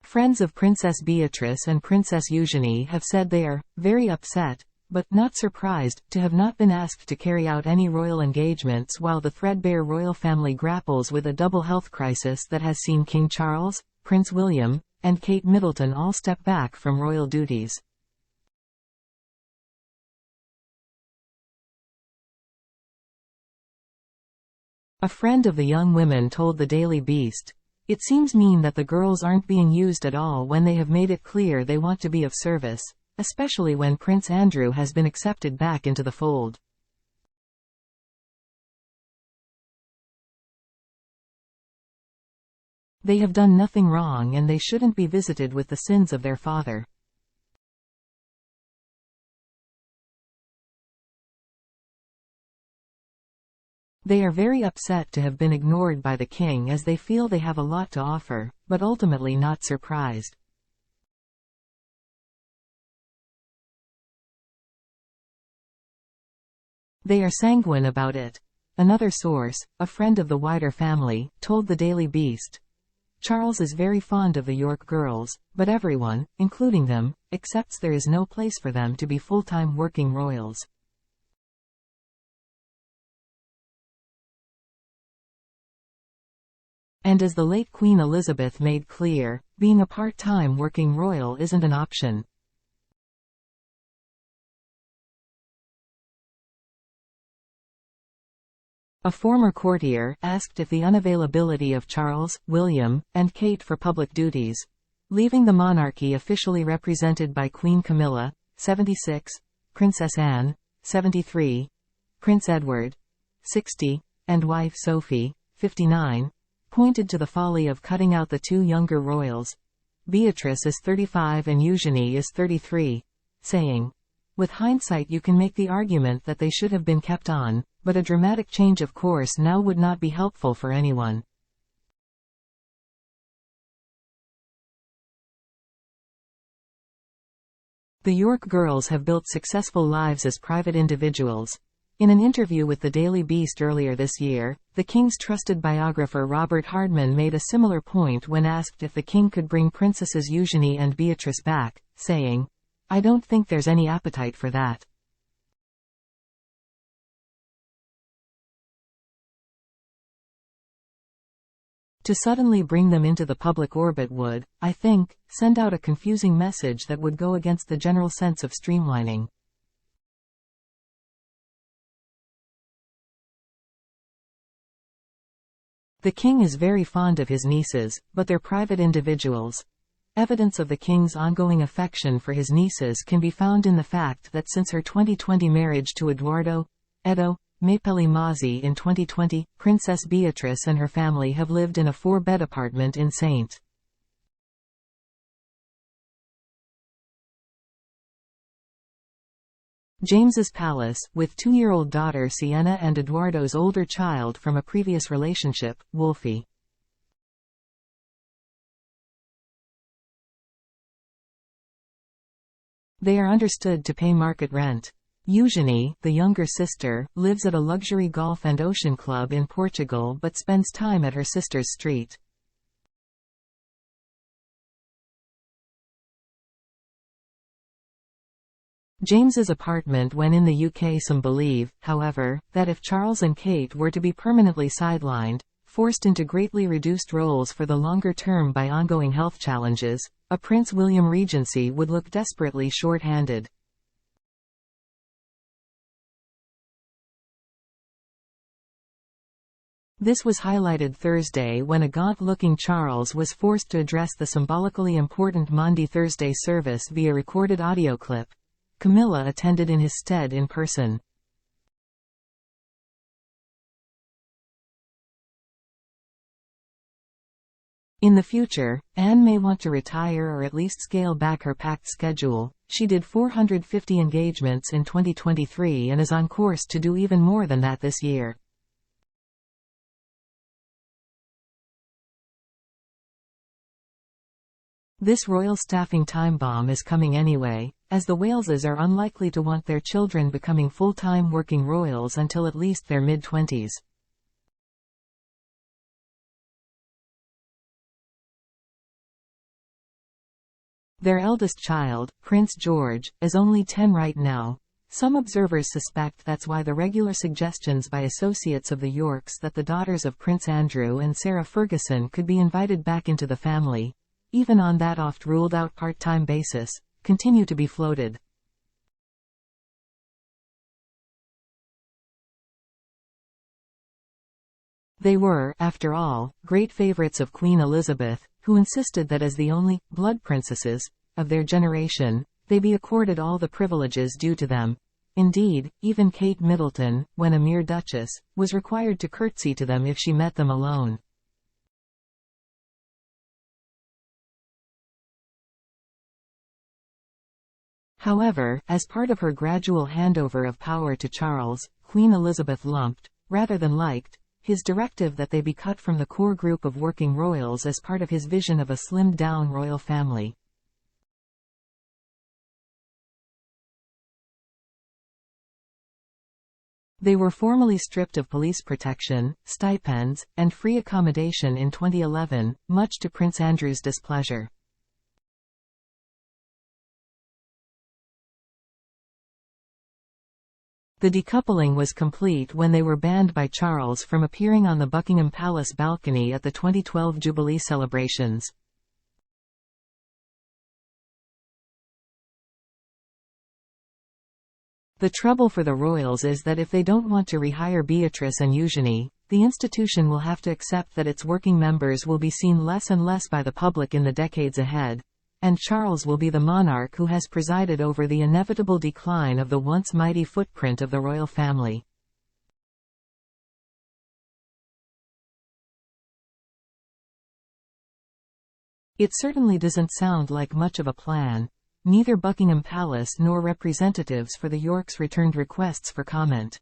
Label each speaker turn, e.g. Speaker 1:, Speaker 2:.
Speaker 1: Friends of Princess Beatrice and Princess Eugenie have said they are very upset, but not surprised, to have not been asked to carry out any royal engagements while the threadbare royal family grapples with a double health crisis that has seen King Charles, Prince William, and Kate Middleton all step back from royal duties. A friend of the young women told the Daily Beast, "It seems mean that the girls aren't being used at all when they have made it clear they want to be of service, especially when Prince Andrew has been accepted back into the fold." They have done nothing wrong and they shouldn't be visited with the sins of their father. They are very upset to have been ignored by the king as they feel they have a lot to offer, but ultimately not surprised. They are sanguine about it. Another source, a friend of the wider family, told the Daily Beast, "Charles is very fond of the York girls, but everyone, including them, accepts there is no place for them to be full-time working royals." And as the late Queen Elizabeth made clear, being a part-time working royal isn't an option. A former courtier asked if the unavailability of Charles, William, and Kate for public duties, leaving the monarchy officially represented by Queen Camilla, 76, Princess Anne, 73, Prince Edward, 60, and wife Sophie, 59, pointed to the folly of cutting out the two younger royals. Beatrice is 35 and Eugenie is 33, saying, "With hindsight you can make the argument that they should have been kept on, but a dramatic change of course now would not be helpful for anyone." The York girls have built successful lives as private individuals. In an interview with the Daily Beast earlier this year, the King's trusted biographer Robert Hardman made a similar point when asked if the King could bring Princesses Eugenie and Beatrice back, saying, "I don't think there's any appetite for that." To suddenly bring them into the public orbit would, I think, send out a confusing message that would go against the general sense of streamlining. The king is very fond of his nieces, but they're private individuals. Evidence of the king's ongoing affection for his nieces can be found in the fact that since her 2020 marriage to Edo Mapelli Mazzi in 2020, Princess Beatrice and her family have lived in a 4-bed apartment in St. James's palace, with 2-year-old daughter Sienna and Eduardo's older child from a previous relationship, Wolfie. They are understood to pay market rent. Eugenie, the younger sister, lives at a luxury golf and ocean club in Portugal but spends time at her sister's street. James's apartment when in the UK. Some believe, however, that if Charles and Kate were to be permanently sidelined, forced into greatly reduced roles for the longer term by ongoing health challenges, a Prince William regency would look desperately short-handed. This was highlighted Thursday when a gaunt-looking Charles was forced to address the symbolically important Maundy Thursday service via recorded audio clip. Camilla attended in his stead in person. In the future, Anne may want to retire or at least scale back her packed schedule. She did 450 engagements in 2023 and is on course to do even more than that this year. This royal staffing time bomb is coming anyway, as the Waleses are unlikely to want their children becoming full-time working royals until at least their mid-20s. Their eldest child, Prince George, is only 10 right now. Some observers suspect that's why the regular suggestions by associates of the Yorks that the daughters of Prince Andrew and Sarah Ferguson could be invited back into the family, even on that oft-ruled-out part-time basis, continue to be floated. They were, after all, great favorites of Queen Elizabeth, who insisted that as the only blood princesses of their generation, they be accorded all the privileges due to them. Indeed, even Kate Middleton, when a mere duchess, was required to curtsy to them if she met them alone. However, as part of her gradual handover of power to Charles, Queen Elizabeth lumped, rather than liked, his directive that they be cut from the core group of working royals as part of his vision of a slimmed-down royal family. They were formally stripped of police protection, stipends, and free accommodation in 2011, much to Prince Andrew's displeasure. The decoupling was complete when they were banned by Charles from appearing on the Buckingham Palace balcony at the 2012 Jubilee celebrations. The trouble for the royals is that if they don't want to rehire Beatrice and Eugenie, the institution will have to accept that its working members will be seen less and less by the public in the decades ahead, and Charles will be the monarch who has presided over the inevitable decline of the once mighty footprint of the royal family. It certainly doesn't sound like much of a plan. Neither Buckingham Palace nor representatives for the Yorks returned requests for comment.